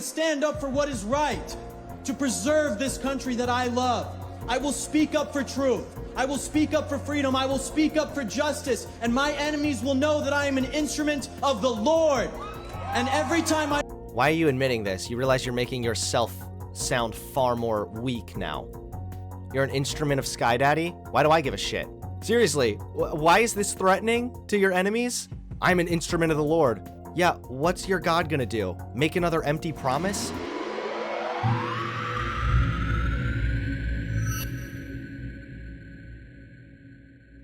stand up for what is right, to preserve this country that I love. I will speak up for truth. I will speak up for freedom. I will speak up for justice. And my enemies will know that I am an instrument of the Lord. And every time I... Why are you admitting this? You realize you're making yourself sound far more weak now. You're an instrument of Sky Daddy? Why do I give a shit? Seriously, why is this threatening to your enemies? I'm an instrument of the Lord. Yeah, what's your God gonna do? Make another empty promise?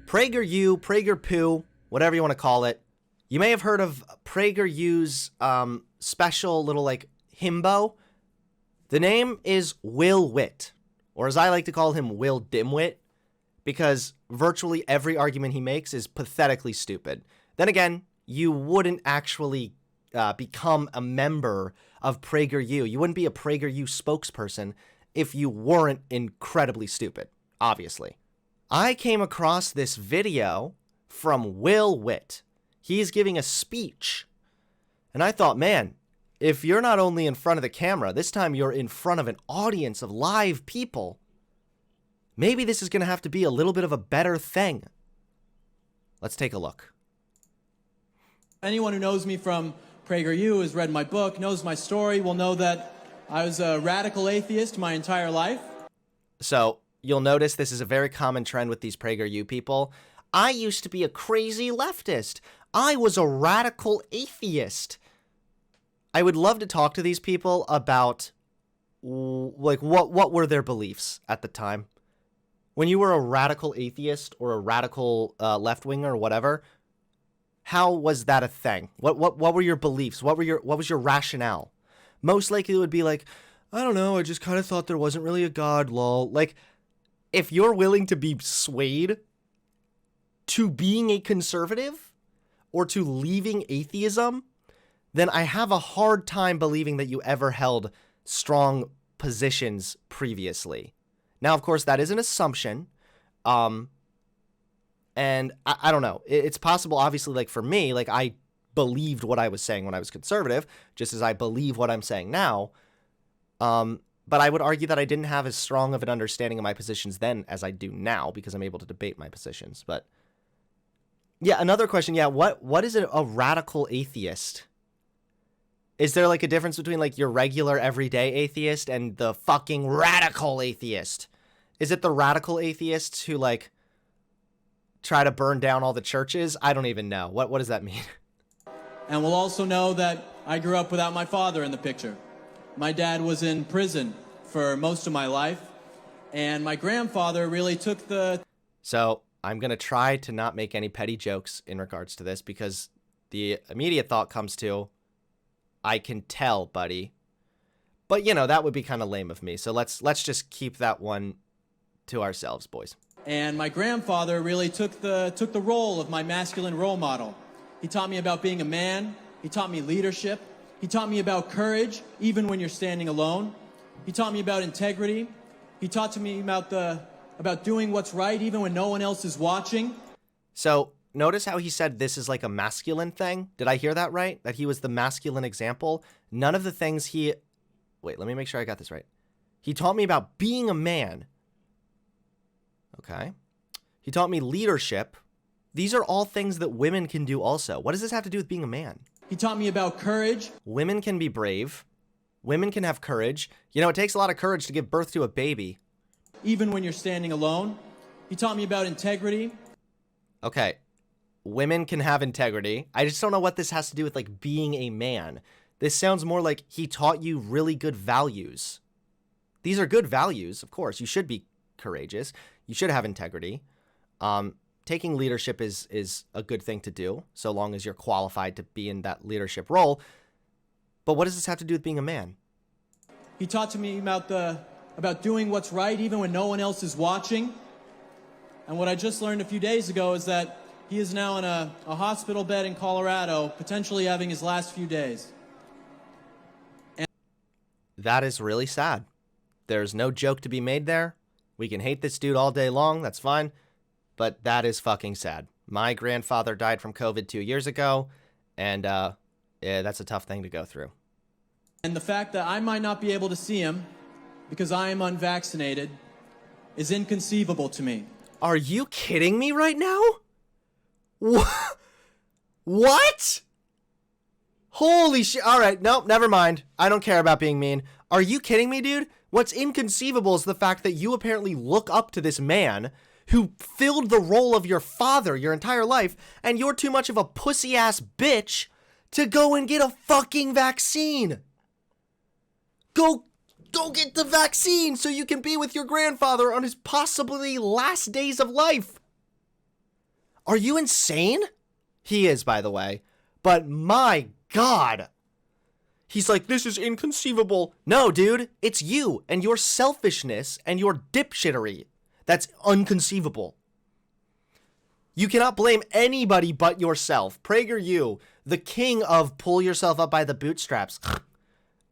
PragerU, PragerPoo, whatever you want to call it. You may have heard of PragerU's special little like himbo. The name is Will Witt, or as I like to call him, Will Dimwit, because virtually every argument he makes is pathetically stupid. Then again, you wouldn't actually become a member of PragerU. You wouldn't be a PragerU spokesperson if you weren't incredibly stupid, obviously. I came across this video from Will Witt. He's giving a speech. And I thought, man, if you're not only in front of the camera, this time you're in front of an audience of live people, maybe this is going to have to be a little bit of a better thing. Let's take a look. Anyone who knows me from PragerU, has read my book, knows my story, will know that I was a radical atheist my entire life. So you'll notice this is a very common trend with these PragerU people. I used to be a crazy leftist. I was a radical atheist. I would love to talk to these people about, like, what were their beliefs at the time? When you were a radical atheist or a radical left-winger or whatever, how was that a thing? What were your beliefs? What was your rationale? Most likely it would be like, I don't know, I just kind of thought there wasn't really a God, lol. Like, if you're willing to be swayed to being a conservative or to leaving atheism, then I have a hard time believing that you ever held strong positions previously. Now, of course, that is an assumption. And I don't know. It's possible, obviously, like for me, like I believed what I was saying when I was conservative, just as I believe what I'm saying now. But I would argue that I didn't have as strong of an understanding of my positions then as I do now because I'm able to debate my positions. But yeah, another question. Yeah, what is a radical atheist? Is there like a difference between like your regular everyday atheist and the fucking radical atheist? Is it the radical atheists who like try to burn down all the churches? I don't even know. What does that mean? And we'll also know that I grew up without my father in the picture. My dad was in prison for most of my life, and my grandfather really took the... So I'm going to try to not make any petty jokes in regards to this because the immediate thought comes to, I can tell, buddy. But, you know, that would be kind of lame of me. So let's just keep that one to ourselves, boys. And my grandfather really took the role of my masculine role model. He taught me about being a man. He taught me leadership. He taught me about courage, even when you're standing alone. He taught me about integrity. He taught me about doing what's right, even when no one else is watching. So notice how he said this is like a masculine thing. Did I hear that right? That he was the masculine example? None of the things he... Wait, let me make sure I got this right. He taught me about being a man. Okay. He taught me leadership. These are all things that women can do also. What does this have to do with being a man? He taught me about courage. Women can be brave. Women can have courage. You know, it takes a lot of courage to give birth to a baby. Even when you're standing alone. He taught me about integrity. Okay. Women can have integrity. I just don't know what this has to do with, like, being a man. This sounds more like he taught you really good values. These are good values, of course. You should be courageous. You should have integrity. Taking leadership is a good thing to do, so long as you're qualified to be in that leadership role. But what does this have to do with being a man? He taught me about doing what's right, even when no one else is watching. And what I just learned a few days ago is that he is now in a hospital bed in Colorado, potentially having his last few days. And that is really sad. There's no joke to be made there. We can hate this dude all day long, that's fine. But that is fucking sad. My grandfather died from COVID 2 years ago, and yeah, that's a tough thing to go through. And the fact that I might not be able to see him because I am unvaccinated is inconceivable to me. Are you kidding me right now? What? Holy shit. All right, nope, never mind. I don't care about being mean. Are you kidding me, dude? What's inconceivable is the fact that you apparently look up to this man who filled the role of your father your entire life, and you're too much of a pussy-ass bitch to go and get a fucking vaccine. Go get the vaccine so you can be with your grandfather on his possibly last days of life. Are you insane? He is, by the way. But my God. He's like, this is inconceivable. No, dude, it's you and your selfishness and your dipshittery. That's unconceivable. You cannot blame anybody but yourself. PragerU, the king of pull yourself up by the bootstraps.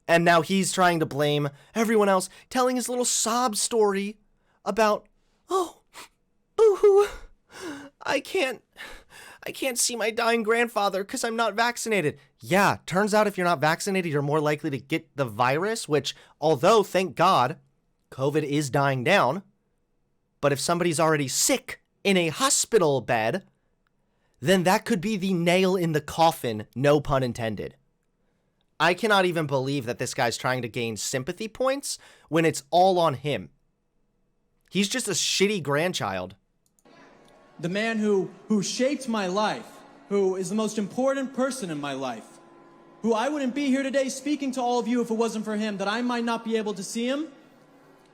And now he's trying to blame everyone else, telling his little sob story about, oh, boo-hoo, I can't see my dying grandfather because I'm not vaccinated. Yeah, turns out if you're not vaccinated, you're more likely to get the virus, which, although, thank God, COVID is dying down, but if somebody's already sick in a hospital bed, then that could be the nail in the coffin, no pun intended. I cannot even believe that this guy's trying to gain sympathy points when it's all on him. He's just a shitty grandchild. The man who shaped my life, who is the most important person in my life, who I wouldn't be here today speaking to all of you if it wasn't for him, that I might not be able to see him,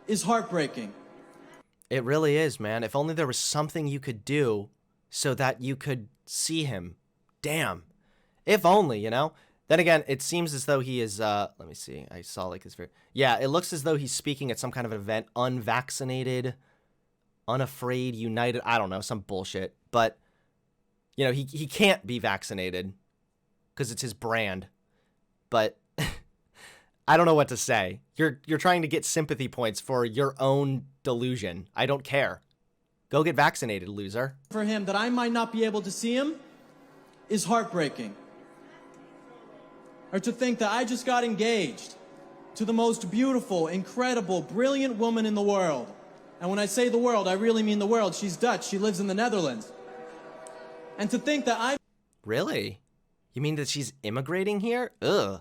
is heartbreaking. It really is, man. If only there was something you could do so that you could see him. Damn. If only, you know? Then again, it seems as though he is, let me see. I saw like his, yeah, it looks as though he's speaking at some kind of an event, unvaccinated, unafraid, united, I don't know, some bullshit. But, you know, he can't be vaccinated because it's his brand. But I don't know what to say. You're trying to get sympathy points for your own delusion. I don't care. Go get vaccinated, loser. For him, that I might not be able to see him is heartbreaking. Or to think that I just got engaged to the most beautiful, incredible, brilliant woman in the world. And when I say the world, I really mean the world. She's Dutch. She lives in the Netherlands. And to think that I... Really? You mean that she's immigrating here? Ugh.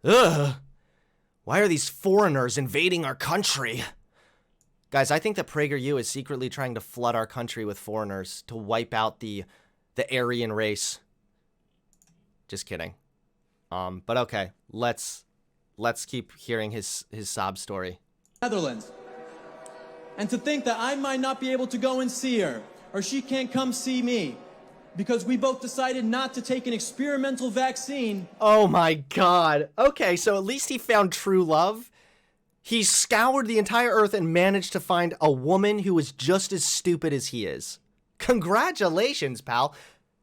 Ugh. Why are these foreigners invading our country? Guys, I think that PragerU is secretly trying to flood our country with foreigners to wipe out the Aryan race. Just kidding. But okay, let's keep hearing his sob story. Netherlands. And to think that I might not be able to go and see her, or she can't come see me, because we both decided not to take an experimental vaccine. Oh my God. Okay, so at least he found true love. He scoured the entire earth and managed to find a woman who is just as stupid as he is. Congratulations, pal.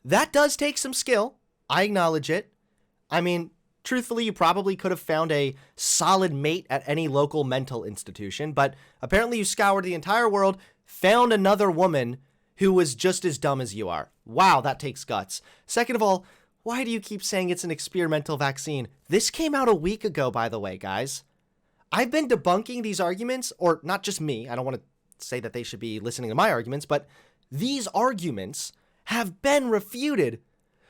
That does take some skill. I acknowledge it. I mean, truthfully, you probably could have found a solid mate at any local mental institution, but apparently you scoured the entire world, found another woman who was just as dumb as you are. Wow, that takes guts. Second of all, why do you keep saying it's an experimental vaccine? This came out a week ago, by the way, guys. I've been debunking these arguments, or not just me. I don't want to say that they should be listening to my arguments, but these arguments have been refuted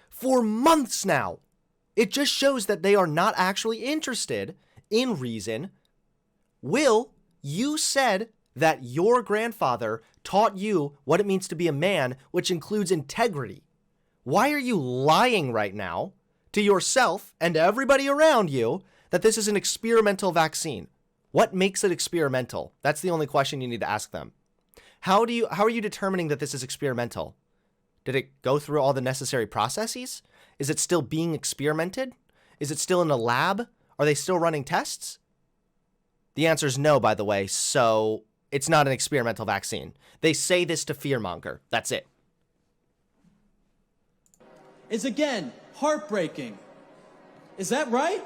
for months now. It just shows that they are not actually interested in reason. Will, you said that your grandfather taught you what it means to be a man, which includes integrity. Why are you lying right now to yourself and everybody around you that this is an experimental vaccine? What makes it experimental? That's the only question you need to ask them. How are you determining that this is experimental? Did it go through all the necessary processes? Is it still being experimented? Is it still in a lab? Are they still running tests? The answer is no, by the way, so it's not an experimental vaccine. They say this to fearmonger. That's it. Is again heartbreaking. Is that right?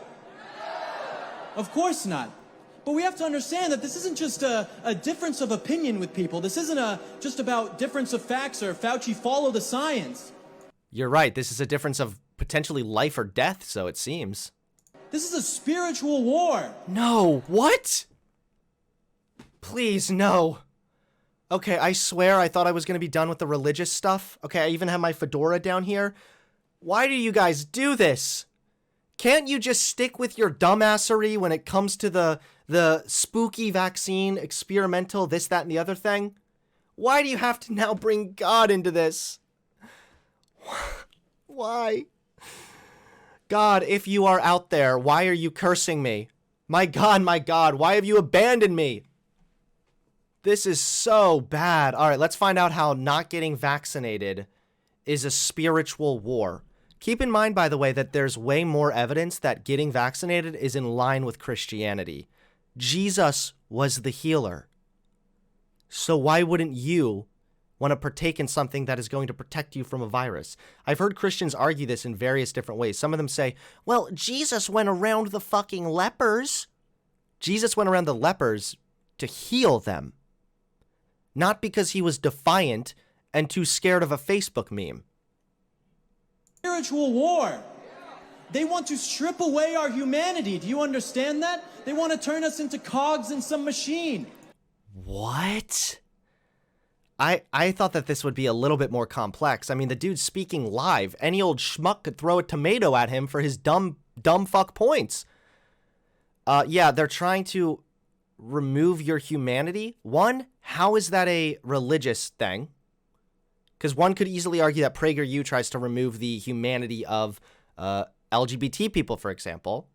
Of course not. But we have to understand that this isn't just a difference of opinion with people. This isn't just about difference of facts or Fauci follow the science. You're right. This is a difference of potentially life or death, so it seems. This is a spiritual war. No, what? Please, no. Okay, I swear I thought I was going to be done with the religious stuff. Okay, I even have my fedora down here. Why do you guys do this? Can't you just stick with your dumbassery when it comes to the spooky vaccine, experimental, this, that, and the other thing? Why do you have to now bring God into this? Why? God, if you are out there, why are you cursing me? My God, why have you abandoned me? This is so bad. All right, let's find out how not getting vaccinated is a spiritual war. Keep in mind, by the way, that there's way more evidence that getting vaccinated is in line with Christianity. Jesus was the healer. So why wouldn't you want to partake in something that is going to protect you from a virus? I've heard Christians argue this in various different ways. Some of them say, well, Jesus went around the fucking lepers. Jesus went around the lepers to heal them. Not because he was defiant and too scared of a Facebook meme. Spiritual war. They want to strip away our humanity. Do you understand that? They want to turn us into cogs in some machine. What? I thought that this would be a little bit more complex. I mean, the dude's speaking live. Any old schmuck could throw a tomato at him for his dumb fuck points. Yeah, they're trying to remove your humanity. One, how is that a religious thing? Because one could easily argue that PragerU tries to remove the humanity of LGBT people, for example.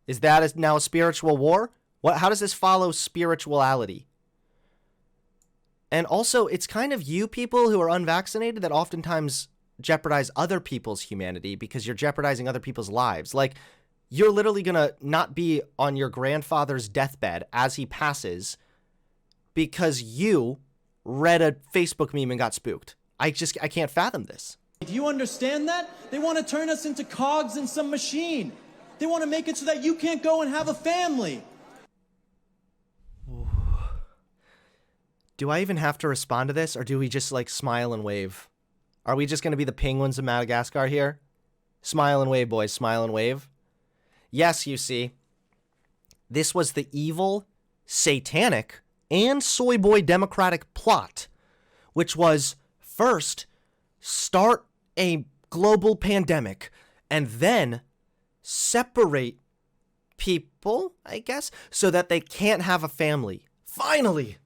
Is that now a spiritual war? How does this follow spirituality? And also, it's kind of you people who are unvaccinated that oftentimes jeopardize other people's humanity because you're jeopardizing other people's lives. Like, you're literally going to not be on your grandfather's deathbed as he passes because you read a Facebook meme and got spooked. I can't fathom this. Do you understand that? They want to turn us into cogs in some machine. They want to make it so that you can't go and have a family. Do I even have to respond to this, or do we just, like, smile and wave? Are we just going to be the penguins of Madagascar here? Smile and wave, boys. Smile and wave. Yes, you see. This was the evil, satanic, and soy boy democratic plot, which was, first, start a global pandemic, and then separate people, I guess, so that they can't have a family. Finally!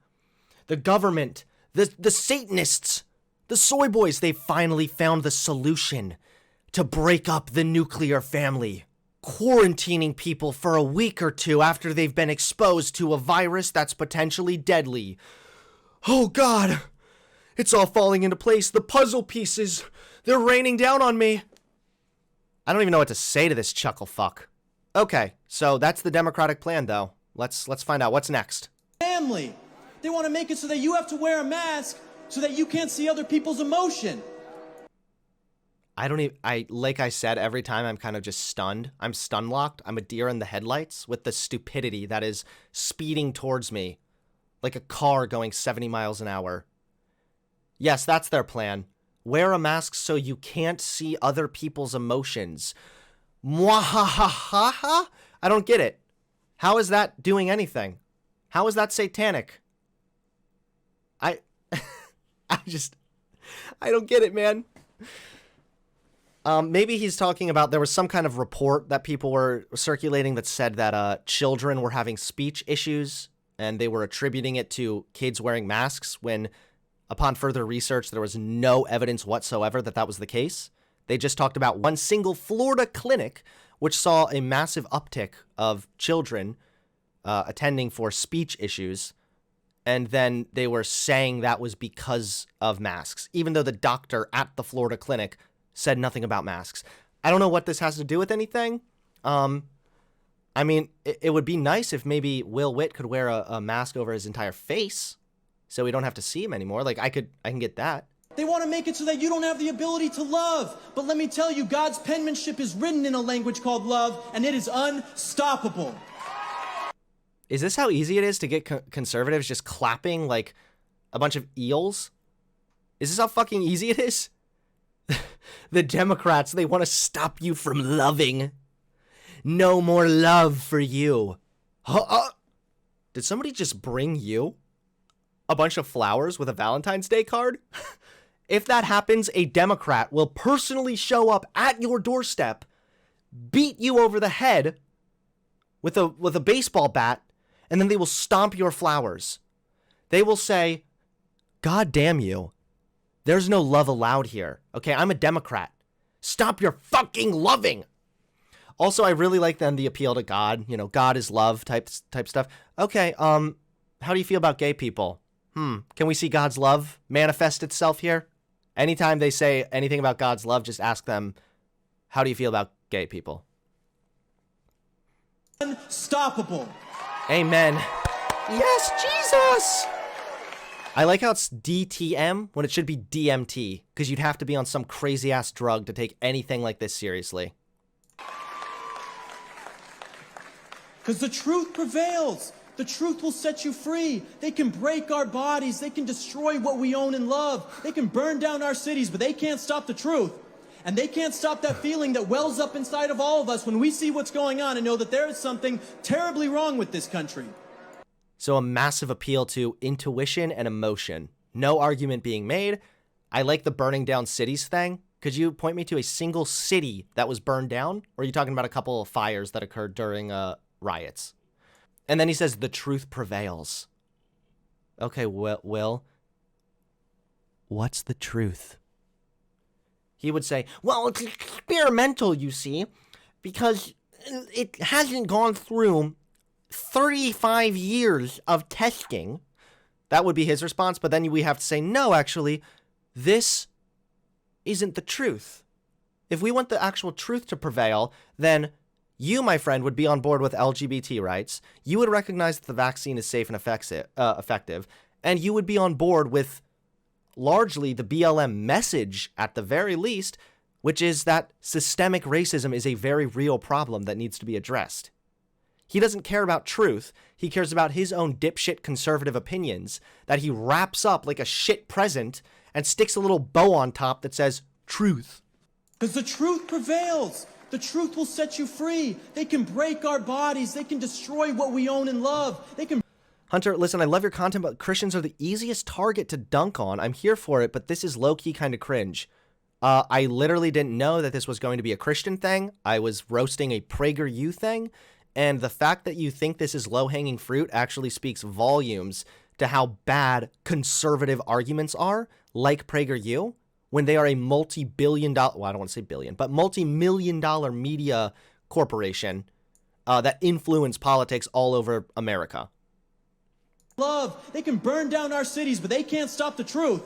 The government, the Satanists, the soy boys, they finally found the solution to break up the nuclear family. Quarantining people for a week or two after they've been exposed to a virus that's potentially deadly. Oh God, it's all falling into place. The puzzle pieces, they're raining down on me. I don't even know what to say to this chuckle fuck. Okay, so that's the Democratic plan though. Let's find out what's next. Family. They want to make it so that you have to wear a mask so that you can't see other people's emotion. Like I said, every time I'm kind of just stunned. I'm stun locked. I'm a deer in the headlights with the stupidity that is speeding towards me like a car going 70 miles an hour. Yes, that's their plan. Wear a mask so you can't see other people's emotions. Mwahahaha? I don't get it. How is that doing anything? How is that satanic? I don't get it, man. Maybe he's talking about, there was some kind of report that people were circulating that said that children were having speech issues and they were attributing it to kids wearing masks when, upon further research, there was no evidence whatsoever that that was the case. They just talked about one single Florida clinic which saw a massive uptick of children attending for speech issues. And then they were saying that was because of masks, even though the doctor at the Florida clinic said nothing about masks. I don't know what this has to do with anything. I mean, it would be nice if maybe Will Witt could wear a mask over his entire face so we don't have to see him anymore. Like, I can get that. They want to make it so that you don't have the ability to love. But let me tell you, God's penmanship is written in a language called love, and it is unstoppable. Is this how easy it is to get conservatives just clapping like a bunch of eels? Is this how fucking easy it is? The Democrats, they want to stop you from loving. no more love for you. Did somebody just bring you a bunch of flowers with a Valentine's Day card? If that happens, a Democrat will personally show up at your doorstep, beat you over the head with a baseball bat, and then they will stomp your flowers. They will say, God damn you. There's no love allowed here. Okay, I'm a Democrat. Stop your fucking loving. Also, I really like then the appeal to God. You know, God is love type stuff. Okay, how do you feel about gay people? Can we see God's love manifest itself here? Anytime they say anything about God's love, just ask them, how do you feel about gay people? Unstoppable. Amen. Yes, Jesus! I like how it's DTM when it should be DMT, because you'd have to be on some crazy-ass drug to take anything like this seriously. Because the truth prevails. The truth will set you free. They can break our bodies. They can destroy what we own and love. They can burn down our cities, but they can't stop the truth. And they can't stop that feeling that wells up inside of all of us when we see what's going on and know that there is something terribly wrong with this country. So a massive appeal to intuition and emotion. No argument being made. I like the burning down cities thing. Could you point me to a single city that was burned down? Or are you talking about a couple of fires that occurred during riots? And then he says, the truth prevails. Okay, Will, what's the truth? He would say, well, it's experimental, you see, because it hasn't gone through 35 years of testing. That would be his response, but then we have to say, no, actually, this isn't the truth. If we want the actual truth to prevail, then you, my friend, would be on board with LGBT rights. You would recognize that the vaccine is safe and effective, and you would be on board with largely the BLM message at the very least, which is that systemic racism is a very real problem that needs to be addressed. He doesn't care about truth. He cares about his own dipshit conservative opinions that he wraps up like a shit present and sticks a little bow on top that says, truth. Because the truth prevails. The truth will set you free. They can break our bodies. They can destroy what we own and love. They can... Hunter, listen, I love your content, but Christians are the easiest target to dunk on. I'm here for it, but this is low-key kind of cringe. I literally didn't know that this was going to be a Christian thing. I was roasting a PragerU thing, and the fact that you think this is low-hanging fruit actually speaks volumes to how bad conservative arguments are, like PragerU, when they are a multi-billion dollar, well, I don't want to say billion, but multi-million dollar media corporation that influence politics all over America. Love. They can burn down our cities, but they can't stop the truth.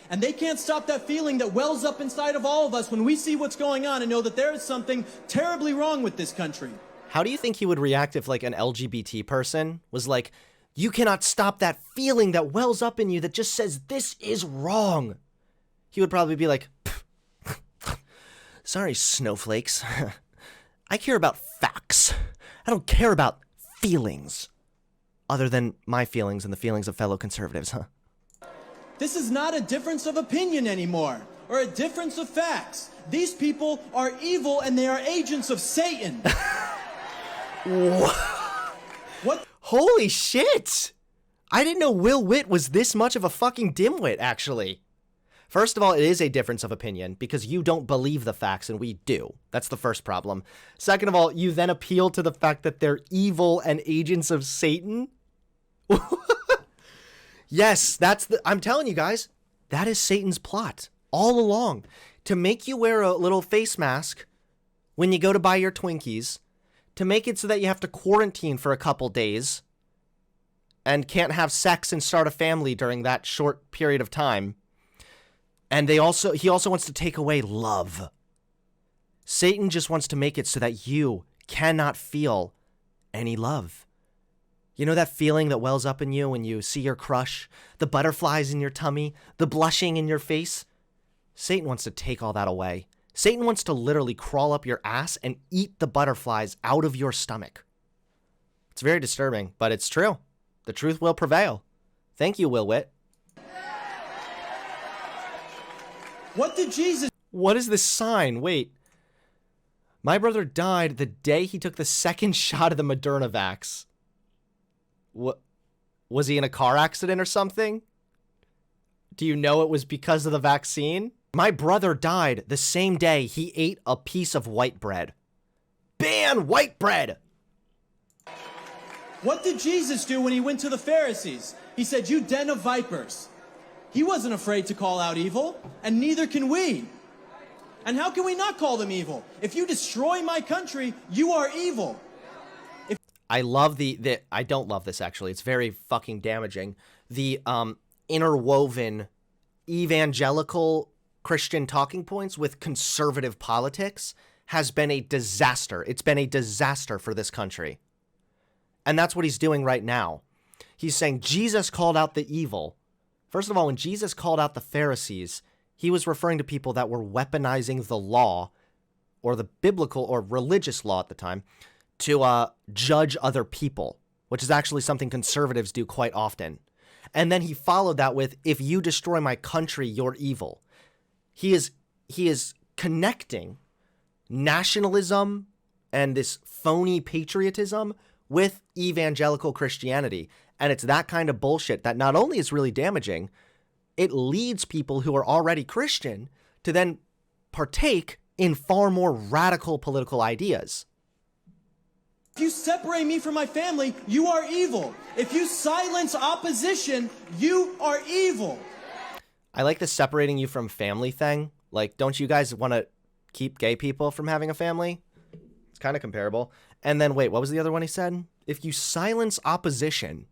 And they can't stop that feeling that wells up inside of all of us when we see what's going on and know that there is something terribly wrong with this country. How do you think he would react if, like, an LGBT person was like, you cannot stop that feeling that wells up in you that just says this is wrong? He would probably be like, sorry, snowflakes. I care about facts. I don't care about feelings. Other than my feelings and the feelings of fellow conservatives, huh? This is not a difference of opinion anymore, or a difference of facts. These people are evil and they are agents of Satan. What? Holy shit! I didn't know Will Witt was this much of a fucking dimwit, actually. First of all, it is a difference of opinion, because you don't believe the facts and we do. That's the first problem. Second of all, you then appeal to the fact that they're evil and agents of Satan? Yes, I'm telling you guys, that is Satan's plot all along. To make you wear a little face mask when you go to buy your Twinkies, to make it so that you have to quarantine for a couple days and can't have sex and start a family during that short period of time. And he also wants to take away love. Satan just wants to make it so that you cannot feel any love. You know that feeling that wells up in you when you see your crush? The butterflies in your tummy? The blushing in your face? Satan wants to take all that away. Satan wants to literally crawl up your ass and eat the butterflies out of your stomach. It's very disturbing, but it's true. The truth will prevail. Thank you, Will Witt. What did Jesus... What is this sign? Wait. My brother died the day he took the second shot of the Moderna vax. What? Was he in a car accident or something? Do you know it was because of the vaccine? My brother died the same day he ate a piece of white bread. Ban white bread! What did Jesus do when he went to the Pharisees? He said, "You den of vipers." He wasn't afraid to call out evil, and neither can we. And how can we not call them evil? If you destroy my country, you are evil. I love I don't love this actually. It's very fucking damaging. The interwoven evangelical Christian talking points with conservative politics has been a disaster. It's been a disaster for this country. And that's what he's doing right now. He's saying Jesus called out the evil. First of all, when Jesus called out the Pharisees, he was referring to people that were weaponizing the law, or the biblical or religious law at the time, to judge other people, which is actually something conservatives do quite often. And then he followed that with, "If you destroy my country, you're evil." He is connecting nationalism and this phony patriotism with evangelical Christianity. And it's that kind of bullshit that not only is really damaging, it leads people who are already Christian to then partake in far more radical political ideas. If you separate me from my family, you are evil. If you silence opposition, you are evil. I like the separating you from family thing. Like, don't you guys want to keep gay people from having a family? It's kind of comparable. And then, wait, what was the other one he said? If you silence opposition,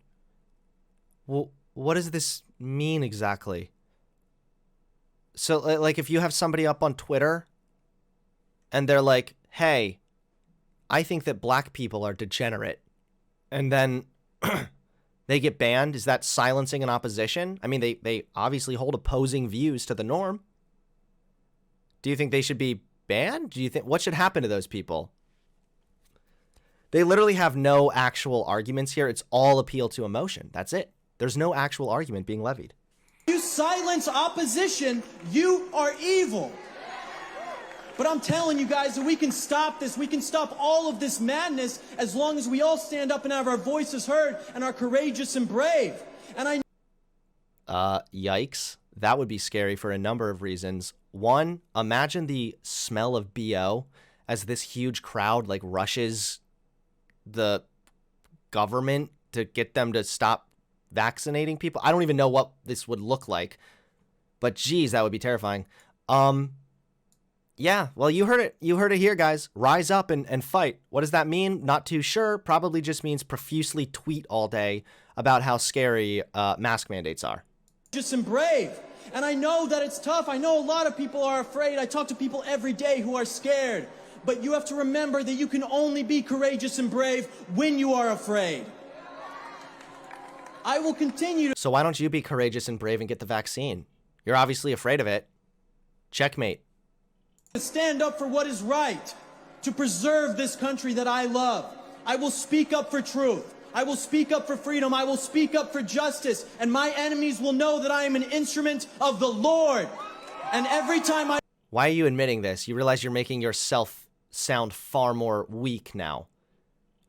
well, what does this mean exactly? So, like, if you have somebody up on Twitter and they're like, "Hey, I think that black people are degenerate," and then they get banned, is that silencing an opposition? I mean, they obviously hold opposing views to the norm. Do you think they should be banned? Do you think, what should happen to those people? They literally have no actual arguments here. It's all appeal to emotion. That's it. There's no actual argument being levied. If you silence opposition, you are evil. But I'm telling you guys that we can stop this. We can stop all of this madness as long as we all stand up and have our voices heard and are courageous and brave. And yikes. That would be scary for a number of reasons. One, imagine the smell of BO as this huge crowd like rushes the government to get them to stop vaccinating people. I don't even know what this would look like, but geez, that would be terrifying. Yeah, well, you heard it. You heard it here, guys. Rise up and fight. What does that mean? Not too sure. Probably just means profusely tweet all day about how scary mask mandates are. Just and brave. And I know that it's tough. I know a lot of people are afraid. I talk to people every day who are scared. But you have to remember that you can only be courageous and brave when you are afraid. I will continue to... So why don't you be courageous and brave and get the vaccine? You're obviously afraid of it. Checkmate. Stand up for what is right, to preserve this country that I love. I will speak up for truth. I will speak up for freedom. I will speak up for justice. And my enemies will know that I am an instrument of the Lord. And every time I... Why are you admitting this? You realize you're making yourself sound far more weak now.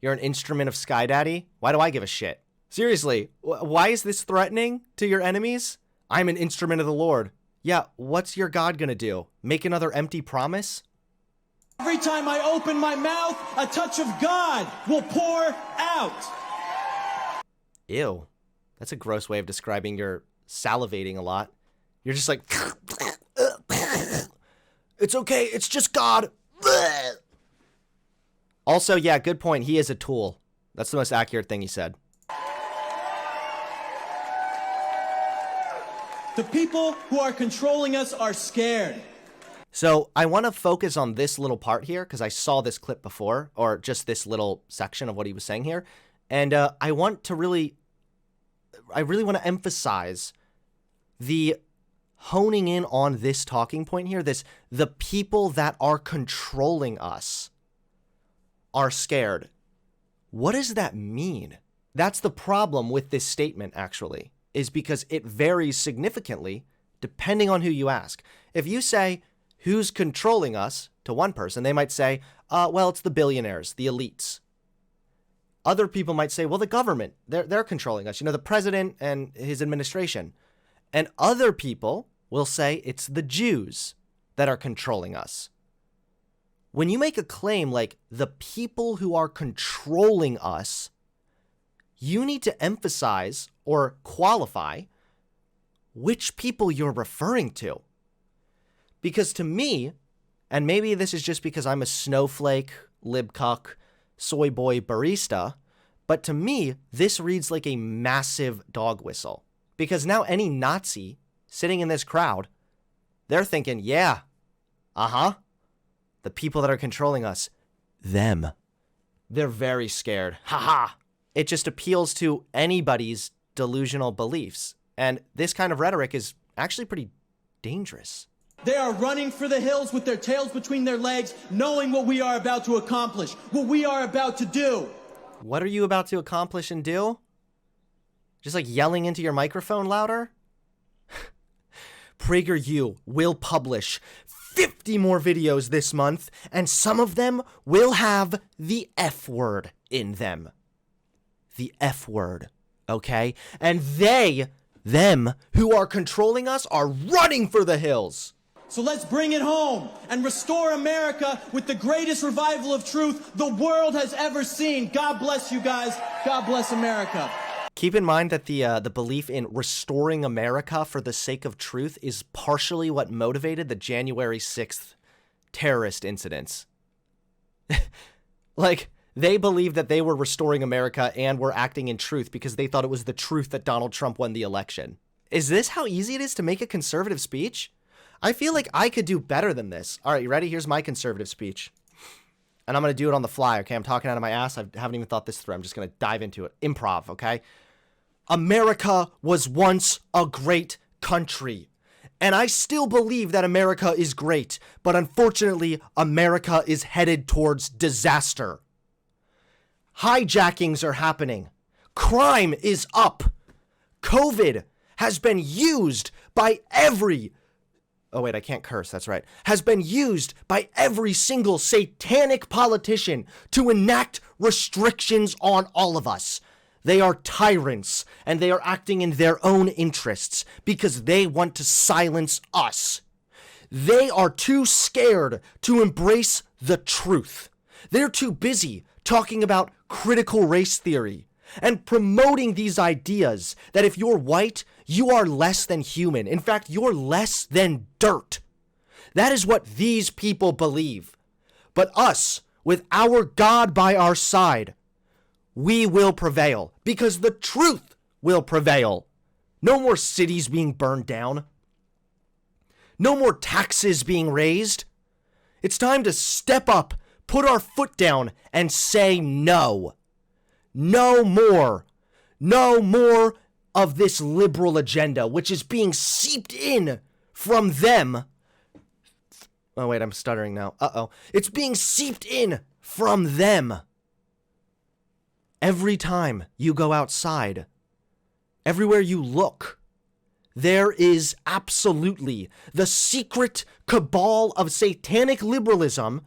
You're an instrument of Sky Daddy? Why do I give a shit? Seriously, why is this threatening to your enemies? I'm an instrument of the Lord. Yeah, what's your God gonna do? Make another empty promise? Every time I open my mouth, a touch of God will pour out. Ew. That's a gross way of describing your salivating a lot. You're just like... It's okay, it's just God. Also, yeah, good point. He is a tool. That's the most accurate thing he said. The people who are controlling us are scared. So I want to focus on this little part here because I saw this clip before, or just this little section of what he was saying here. And I really want to emphasize the honing in on this talking point here, the people that are controlling us are scared. What does that mean? That's the problem with this statement, actually, is because it varies significantly depending on who you ask. If you say, who's controlling us? to one person. They might say, well, it's the billionaires, the elites. Other people might say, well, the government, they're controlling us. You know, the president and his administration. And other people will say it's the Jews that are controlling us. When you make a claim like the people who are controlling us, you need to emphasize or qualify which people you're referring to. Because to me, and maybe this is just because I'm a snowflake, libcuck, soy boy barista, but to me, this reads like a massive dog whistle. Because now any Nazi sitting in this crowd, they're thinking, yeah, the people that are controlling us, them. They're very scared. Ha. It just appeals to anybody's delusional beliefs. And this kind of rhetoric is actually pretty dangerous. They are running for the hills with their tails between their legs, knowing what we are about to accomplish, what we are about to do. What are you about to accomplish and do? Just like yelling into your microphone louder? PragerU will publish 50 more videos this month, and some of them will have the F word in them. The F word, okay? And them who are controlling us are running for the hills. So let's bring it home and restore America with the greatest revival of truth the world has ever seen. God bless you guys. God bless America. Keep in mind that the belief in restoring America for the sake of truth is partially what motivated the January 6th terrorist incidents. Like, they believed that they were restoring America and were acting in truth because they thought it was the truth that Donald Trump won the election. Is this how easy it is to make a conservative speech? I feel like I could do better than this. All right, you ready? Here's my conservative speech. And I'm going to do it on the fly, okay? I'm talking out of my ass. I haven't even thought this through. I'm just going to dive into it. Improv, okay? America was once a great country. And I still believe that America is great. But unfortunately, America is headed towards disaster. Hijackings are happening. Crime is up. COVID has been used by oh wait, I can't curse, that's right. Has been used by every single satanic politician to enact restrictions on all of us. They are tyrants, and they are acting in their own interests because they want to silence us. They are too scared to embrace the truth. They're too busy talking about critical race theory and promoting these ideas that if you're white, you are less than human. In fact, you're less than dirt. That is what these people believe. But us, with our God by our side, we will prevail because the truth will prevail. No more cities being burned down. No more taxes being raised. It's time to step up, put our foot down, and say no. No more. No more of this liberal agenda, which is being seeped in from them. Oh, wait, I'm stuttering now. It's being seeped in from them. Every time you go outside, everywhere you look, there is absolutely the secret cabal of satanic liberalism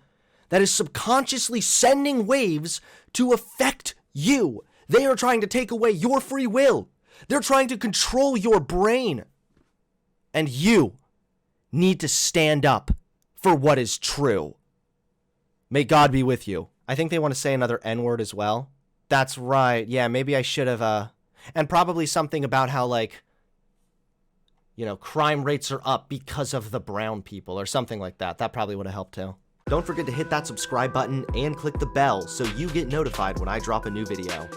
that is subconsciously sending waves to affect you. They are trying to take away your free will. They're trying to control your brain. And you need to stand up for what is true. May God be with you. I think they want to say another N-word as well. That's right. Yeah, maybe I should have, and probably something about how, like, you know, crime rates are up because of the brown people or something like that. That probably would have helped too. Don't forget to hit that subscribe button and click the bell so you get notified when I drop a new video.